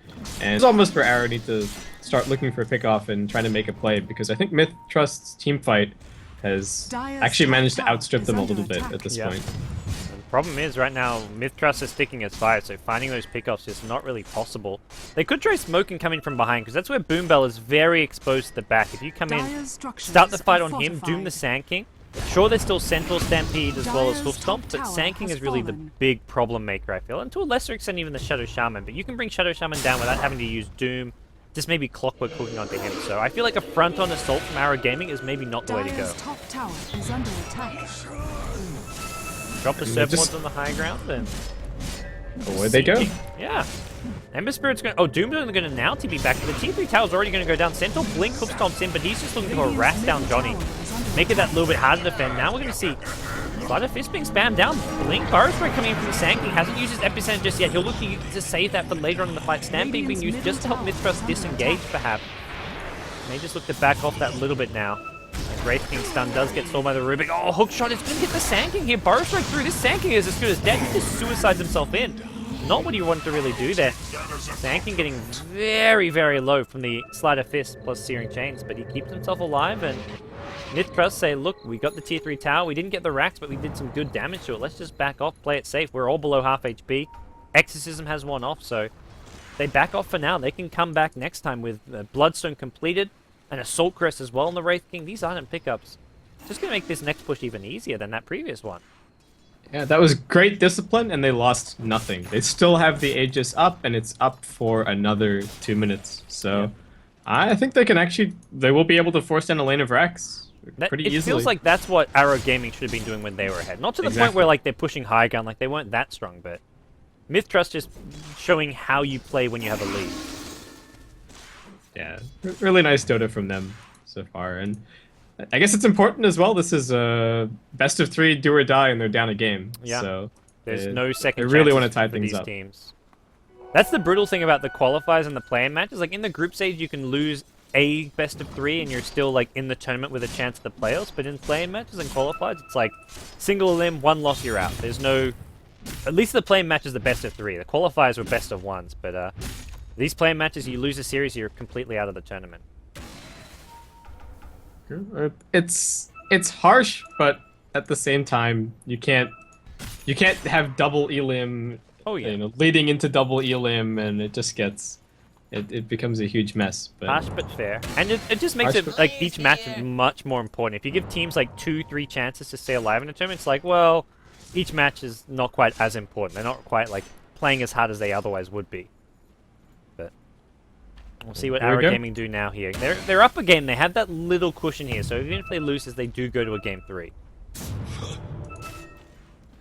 And it's almost for Arrow need to start looking for a pickoff and trying to make a play, because I think MiTH Trust's team fight has actually managed to outstrip them a little bit at this point. The problem is, right now, MiTH Trust is sticking as fire, so finding those pickoffs is not really possible. They could try smoke and come in from behind, because that's where Boombell is very exposed to the back. If you come in, start the fight on him, doom the Sand King. Sure, there's still Centaur Stampede as well as Hoof Stomp, but Sand King is really the big problem maker, I feel. And to a lesser extent, even the Shadow Shaman. But you can bring Shadow Shaman down without having to use Doom. Just maybe Clockwork hooking onto him. So I feel like a front-on assault from Arrow Gaming is maybe not the way to go. Top tower is under attack. Drop the Serpents on the high ground and... Away they go. Yeah. Ember Spirit's going to... Oh, Doom's only going to now TP back. The T3 tower's already going to go down. Centaur Blink Hoof Stomps in, but he's just looking to harass down Johnny. Make it that little bit harder to defend. Now we're going to see Slider Fist being spammed down. Blink Burrow Spray coming in from the Sand King. Hasn't used his Epicenter just yet. He'll look to save that for later on in the fight. Stampede being used just to help MiTH Trust disengage, perhaps. May just look to back off that little bit now. Wraith King stun does get stalled by the Rubik. Oh, hook shot is going to hit the Sand King here. Burrow Strike through. This Sand King is as good as dead. He just suicides himself in. Not what he wanted to really do there. Sand King getting very, very low from the Slider Fist plus Searing Chains, but he keeps himself alive, and MiTH Trust say, look, we got the tier 3 tower, we didn't get the racks, but we did some good damage to it. Let's just back off, play it safe. We're all below half HP. Exorcism has one off, so they back off for now. They can come back next time with Bloodstone completed, and Assault Crest as well on the Wraith King. These item pickups just going to make this next push even easier than that previous one. Yeah, that was great discipline, and they lost nothing. They still have the Aegis up, and it's up for another 2 minutes. So, yeah. I think they will be able to force down a lane of Rex pretty easily. It feels like that's what Arrow Gaming should have been doing when they were ahead. Not to the point where like they're pushing high ground, like they weren't that strong, but MiTH Trust just showing how you play when you have a lead. Yeah, really nice Dota from them so far, and I guess it's important as well. This is a best of 3 do or die, and they're down a game. Yeah. So there's no second. They really want to tie for things these up. Teams. That's the brutal thing about the qualifiers and the play-in matches. Like in the group stage, you can lose a best of 3, and you're still like in the tournament with a chance at the playoffs. But in play-in matches and qualifiers, it's like single limb, 1 loss, you're out. There's no. At least the play-in match is the best of 3. The qualifiers were best of 1s, but these play-in matches, you lose a series, you're completely out of the tournament. It's harsh, but at the same time, you can't have double elim. Oh yeah, you know, leading into double elim, and it just gets it becomes a huge mess. But harsh but fair, and it just makes it like each match much more important. If you give teams like 2-3 chances to stay alive in a tournament, it's like, well, each match is not quite as important. They're not quite like playing as hard as they otherwise would be. But we'll see what Arrow Gaming do now here. They're up a game. They have that little cushion here, so even if they lose, they do go to a game 3.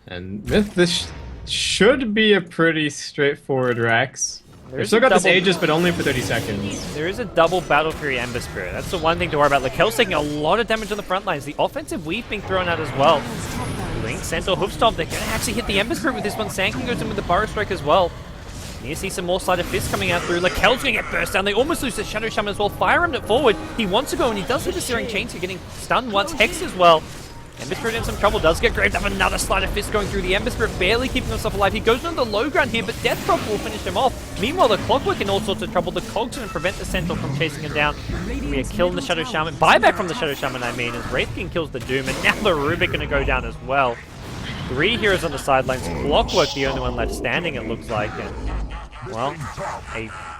And MiTH, this should be a pretty straightforward Rex. They've still got this Aegis, but only for 30 seconds. There is a double Battle Fury Ember Spirit. That's the one thing to worry about. Lakel's taking a lot of damage on the front lines. The offensive weave being thrown out as well. Link, Centaur, Hoofstomp, they're going to actually hit the Ember Spirit with this one. Sankin goes in with the Burrow Strike as well. And you see some more Sleight of Fist coming out through. Lakel's going to get burst down. They almost lose the Shadow Shaman as well. Fire him it forward. He wants to go, and he does hit the Searing Chains. He's getting stunned once. Hex as well. Ember Spirit in some trouble, does get graved up. Another Sleight of Fist going through. The Ember Spirit barely keeping himself alive. He goes on the low ground here, but Death Drop will finish him off. Meanwhile, the Clockwork in all sorts of trouble. The Cog's going to prevent the Centaur from chasing him down. We are killing the Shadow Shaman. Buyback from the Shadow Shaman, I mean, as Wraith King kills the Doom, and now the Rubik going to go down as well. 3 heroes on the sidelines. Clockwork the only one left standing, it looks like. And, well,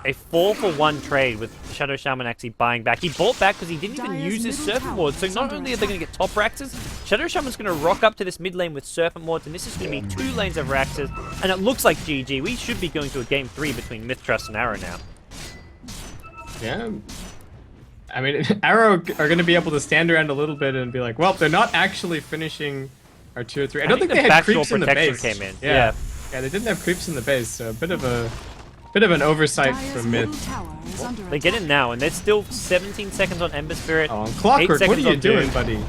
a 4-for-1 trade with Shadow Shaman actually buying back. He bought back because he didn't even use his Serpent Wards. So not only are they going to get top Raxes, Shadow Shaman's going to rock up to this mid lane with Serpent Wards, and this is going to be 2 lanes of Raxes. And it looks like GG. We should be going to a game 3 between MiTH Trust and Arrow now. Yeah. I mean, Arrow are going to be able to stand around a little bit and be like, well, they're not actually finishing our 2 or 3. I don't think they had creeps in the base. Came in. Yeah, they didn't have creeps in the base, so a bit of an oversight from MiTH. Well, they get in now, and there's still 17 seconds on Ember Spirit. Oh, Clockwork, what are you doing, buddy?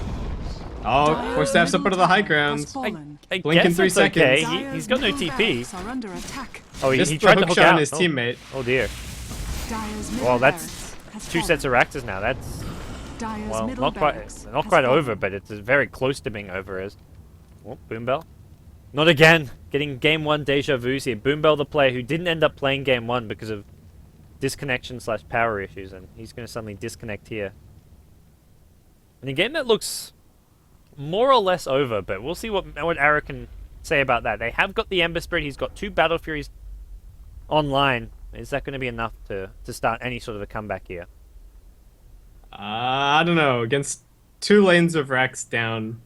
Oh, Force Staff's up onto the high ground. I Blink in 3 seconds. Okay. He's got no TP. Oh, he tried to hook hook shot out on his teammate. Oh dear. Well, that's 2 sets of Raxes now. That's, well, not quite over, but it's very close to being over. As oh, Boombell. Not again. Getting game 1 deja vus here. Boombell, the player who didn't end up playing game 1 because of disconnection/power issues, and he's going to suddenly disconnect here. In a game that looks more or less over, but we'll see what Arrow can say about that. They have got the Ember Spirit. He's got 2 Battle Furies online. Is that going to be enough to start any sort of a comeback here? I don't know. Against 2 lanes of Rax down,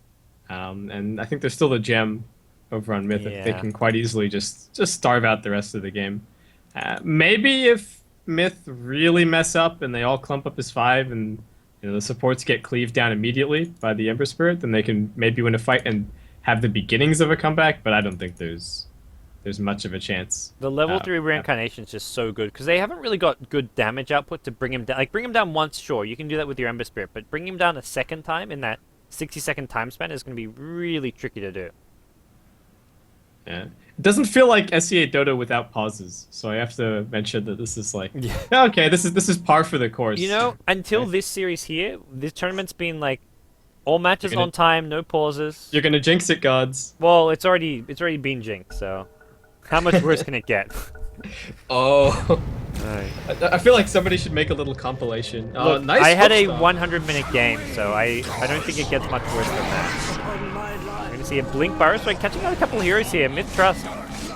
and I think there's still a gem over on MiTH. If they can quite easily just starve out the rest of the game. Maybe if MiTH really mess up and they all clump up as 5 and the supports get cleaved down immediately by the Ember Spirit, then they can maybe win a fight and have the beginnings of a comeback, but I don't think there's much of a chance. The level 3 reincarnation is just so good because they haven't really got good damage output to bring him down. Like, bring him down once, sure, you can do that with your Ember Spirit, but bring him down a second time in that 60-second time span is going to be really tricky to do. Yeah. It doesn't feel like SEA Dota without pauses, so I have to mention that this is like, okay, this is par for the course. You know, until this series here, this tournament's been like all matches on time, no pauses. You're gonna jinx it, gods. Well, it's already been jinxed, so how much worse can it get? Oh. I feel like somebody should make a little compilation. Look, Nice I had a hook stop. 100-minute game, so I don't think it gets much worse than that. We're going to see a Blink Burst. We're catching out a couple of heroes here. MiTH Trust.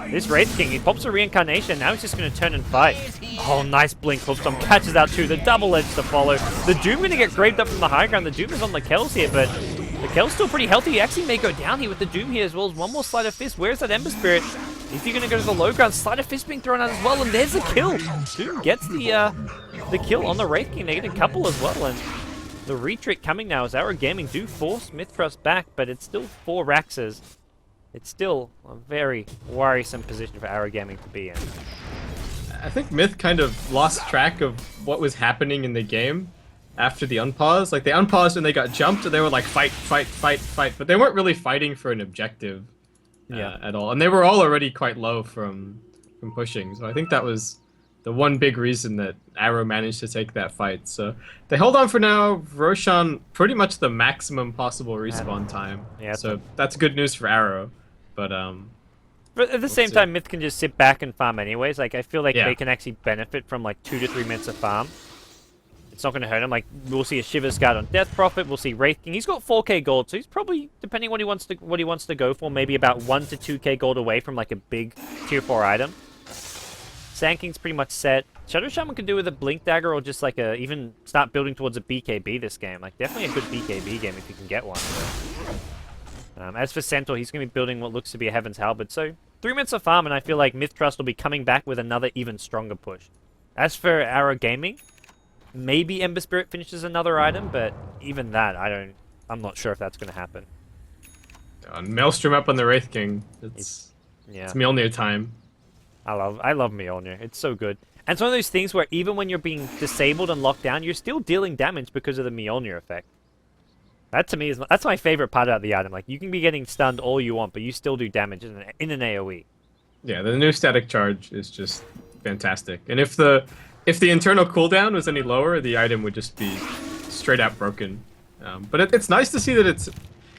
This Wraith King, he pops a Reincarnation. Now he's just going to turn and fight. Oh, nice Blink Hookstone. Catches out two. The double edge to follow. The Doom going to get graved up from the high ground. The Doom is on the Kells here, but the Kel's still pretty healthy. He actually may go down here with the Doom here as well as one more Sleight of Fist. Where's that Ember Spirit? Is he going to go to the low ground? Sleight of Fist being thrown out as well, and there's the kill. Doom gets the kill on the Wraith King. They get a couple as well, and the retreat coming now as Arrow Gaming do force MiTH Trust back, but it's still 4 Raxes. It's still a very worrisome position for Arrow Gaming to be in. I think MiTH kind of lost track of what was happening in the game after the unpause. Like, they unpaused and they got jumped, and they were like, fight, fight, fight, fight. But they weren't really fighting for an objective at all. And they were all already quite low from pushing. So I think that was the one big reason that Arrow managed to take that fight. So they hold on for now. Roshan, pretty much the maximum possible respawn time. Yeah, so that's good news for Arrow. But at the same time, MiTH can just sit back and farm anyways. Like, I feel like they can actually benefit from like 2 to 3 minutes of farm. It's not going to hurt him. Like, we'll see a Shiver's Guard on Death Prophet. We'll see Wraith King. He's got 4k gold, so he's probably, depending what he wants to go for, maybe about 1 to 2k gold away from like a big tier 4 item. Sand King's pretty much set. Shadow Shaman can do with a Blink Dagger or just like even start building towards a BKB this game. Like, definitely a good BKB game if you can get one. But, as for Centaur, he's going to be building what looks to be a Heaven's Halberd. So 3 minutes of farm, and I feel like MiTH Trust will be coming back with another even stronger push. As for Arrow Gaming, maybe Ember Spirit finishes another item, but even that, I'm not sure if that's going to happen. Maelstrom up on the Wraith King. It's Mjolnir time. I love Mjolnir. It's so good. And it's one of those things where even when you're being disabled and locked down, you're still dealing damage because of the Mjolnir effect. That to me that's my favorite part about the item. Like, you can be getting stunned all you want, but you still do damage in an AoE. Yeah, the new static charge is just fantastic. And if the internal cooldown was any lower, the item would just be straight out broken. But it's nice to see that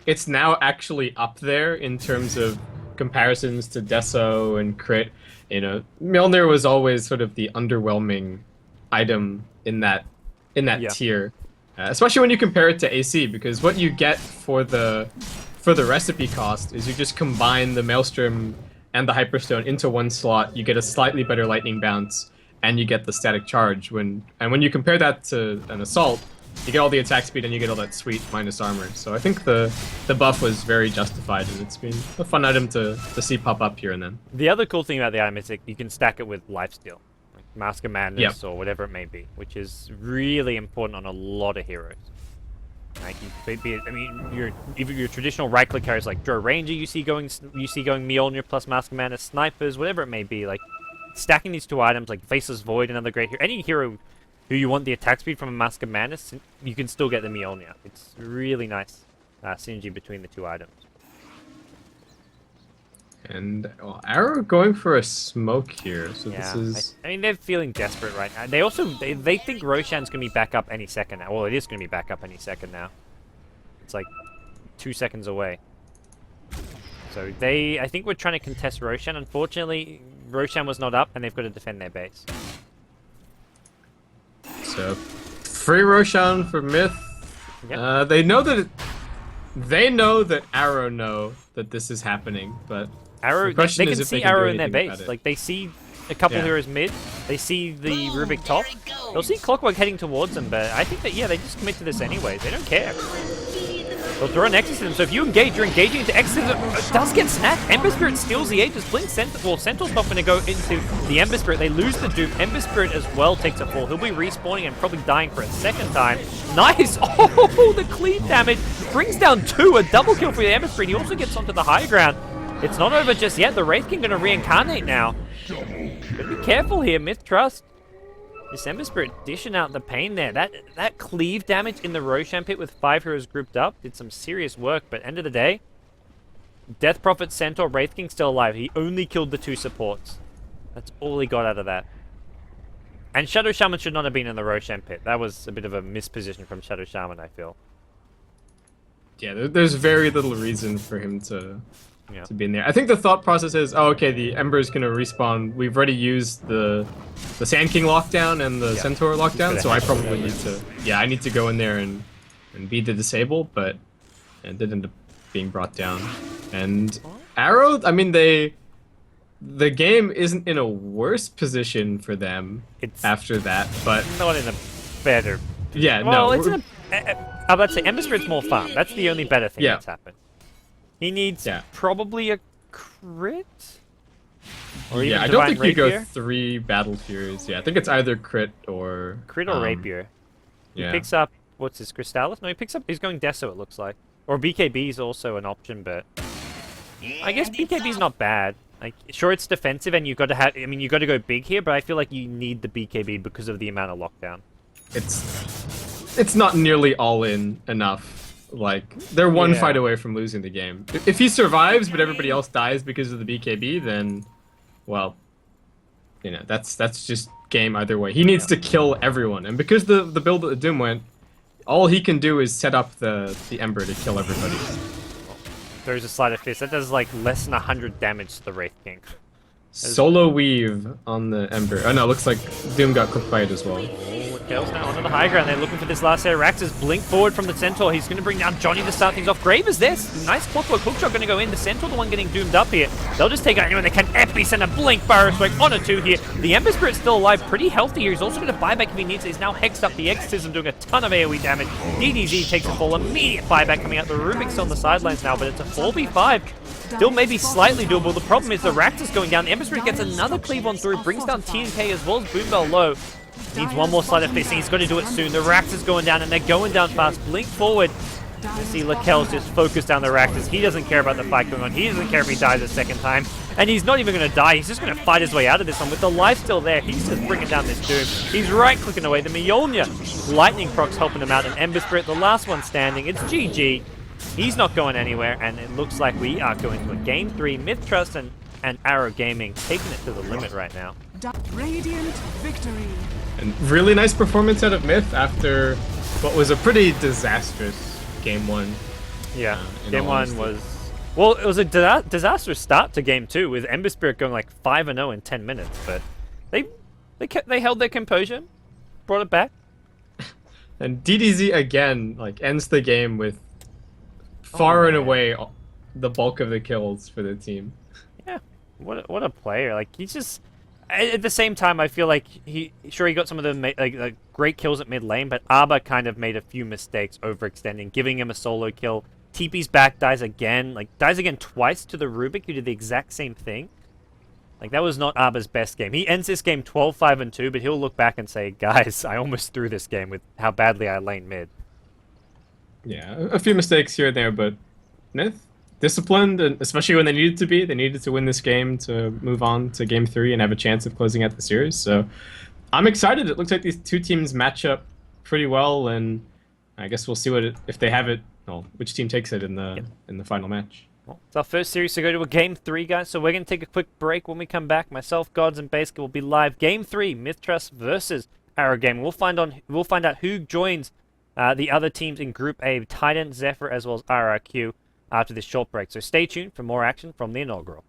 it's now actually up there in terms of comparisons to Deso and Crit. You know, Mjolnir was always sort of the underwhelming item in that tier, especially when you compare it to AC, because what you get for the recipe cost is you just combine the Maelstrom and the Hyperstone into one slot. You get a slightly better lightning bounce, and you get the static charge. When you compare that to an assault, you get all the attack speed and you get all that sweet minus armor. So I think the buff was very justified, and it's been a fun item to see pop up here and then. The other cool thing about the item is that you can stack it with lifesteal, like Mask of Madness or whatever it may be, which is really important on a lot of heroes. Like, your traditional right-click carriers like Drow Ranger, you see going Mjolnir plus Mask of Madness, snipers, whatever it may be. Like, stacking these two items, like Faceless Void, another great hero, any hero who you want the attack speed from a Mask of Madness, you can still get the Mjolnir. It's really nice synergy between the two items. And Arrow going for a smoke here, so this is... I mean, they're feeling desperate right now. They also, they think Roshan's going to be back up any second now. Well, it is going to be back up any second now. It's like 2 seconds away. So I think we're trying to contest Roshan. Unfortunately, Roshan was not up, and they've got to defend their base. So, free Roshan for MiTH. Yep. They know that Arrow know that this is happening, but Arrow, the they can see Arrow in their base. It. Like, they see a couple heroes mid, they see the Rubik top, they'll see Clockwork heading towards them, but I think that, they just commit to this anyways. They don't care. They'll throw an Exorcism, so if you engage, you're engaging into Exorcism. It does get snapped. Ember Spirit steals the Aegis. Blink Centaur's not going to go into the Ember Spirit. They lose the Doom. Ember Spirit as well takes a fall. He'll be respawning and probably dying for a second time. Nice! Oh, the clean damage brings down 2. A double kill for the Ember Spirit. He also gets onto the high ground. It's not over just yet. The Wraith King going to reincarnate now. Gotta be careful here, MiTH Trust. This Ember Spirit dishing out the pain there. That cleave damage in the Roshan pit with 5 heroes grouped up did some serious work, but end of the day, Death Prophet, Centaur, Wraith King still alive. He only killed the 2 supports. That's all he got out of that. And Shadow Shaman should not have been in the Roshan pit. That was a bit of a misposition from Shadow Shaman, I feel. Yeah, there's very little reason for him to Yeah. to be in there. I think the thought process is, oh, okay, the Ember is going to respawn. We've already used the Sand King lockdown and the Centaur lockdown, so I probably need to, I need to go in there and beat the disable, but it did end up being brought down. And Arrow, I mean, the game isn't in a worse position for them after that, but not in a better. Yeah, well, no. It's in a, I'm about to say Ember Spirit's more farm. That's the only better thing that's happened. He needs probably a crit. Or even I don't think Rapier. you go 3 Battle Furies. Yeah, I think it's either crit or Rapier. He picks up what's his Crystallis? No, he picks up. He's going Deso. It looks like. Or BKB is also an option, but I guess BKB's not bad. Like, sure, it's defensive, and you got to have. I mean, you got to go big here, but I feel like you need the BKB because of the amount of lockdown. It's not nearly all in enough. Like, they're one fight away from losing the game. If he survives, but everybody else dies because of the BKB, then, well, you know, that's just game either way. He needs to kill everyone, and because the build that the Doom went, all he can do is set up the Ember to kill everybody. There's a Sleight of Fist. That does like less than 100 damage to the Wraith King. Solo weave on the Ember. Oh no, looks like Doom got cooked by it as well. Kel's now onto the high ground. They're looking for this last hit. Raxus blink forward from the Centaur. He's going to bring down Johnny to start things off. Grave is this. Nice clockwork hookshot going to go in. The Centaur, the one getting doomed up here. They'll just take out anyone they can. Epi send a blink Burrow Strike on a 2 here. The Ember Spirit's still alive, pretty healthy here. He's also going to buy back if he needs it. He's now hexed up the Exorcism, doing a ton of AoE damage. DDZ takes a fall. Immediate buyback coming out. The Rubik's on the sidelines now, but it's a 4v5. Still maybe slightly doable. The problem is the Raxus going down. The Ember Spirit gets another cleave on through, brings down TNK as well as Boombell low. Needs one more Sleight of Fist, and he's got to do it soon. The Raxus going down, and they're going down fast. Blink forward. You see Lakel's just focused down the Raxus. He doesn't care about the fight going on. He doesn't care if he dies a second time. And he's not even going to die. He's just going to fight his way out of this one. With the life still there, he's just bringing down this Doom. He's right-clicking away. The Mjolnir Lightning Proc's helping him out. And Ember Spirit, the last one standing. It's GG. He's not going anywhere, and it looks like we are going to a Game 3. MiTH Trust and Arrow Gaming taking it to the limit right now. Radiant victory. And really nice performance out of MiTH after what was a pretty disastrous Game 1. Yeah, Game 1 was... Well, it was a disastrous start to Game 2 with Ember Spirit going like 5-0 in 10 minutes, but they held their composure, brought it back. And DDZ again like ends the game with far and away the bulk of the kills for the team. Yeah, what a player! Like he's just at the same time, I feel like he got some of the like great kills at mid lane, but Arba kind of made a few mistakes, overextending, giving him a solo kill. TP's back, dies again twice to the Rubik, who did the exact same thing. Like that was not Arba's best game. He ends this game 12-5-2, but he'll look back and say, "Guys, I almost threw this game with how badly I lane mid." Yeah, a few mistakes here and there, but MiTH disciplined, and especially when they needed to be. They needed to win this game to move on to Game 3 and have a chance of closing out the series. So I'm excited. It looks like these two teams match up pretty well, and I guess we'll see if they have it. Well, which team takes it in the final match. Well, it's our first series to go to a Game 3, guys, so we're going to take a quick break. When we come back, myself, Gods, and Basic will be live. Game 3, MiTH Trust versus Arrow Gaming. We'll find out who joins the other teams in Group A, Titan, Zephyr, as well as RRQ, after this short break. So stay tuned for more action from the Inaugural.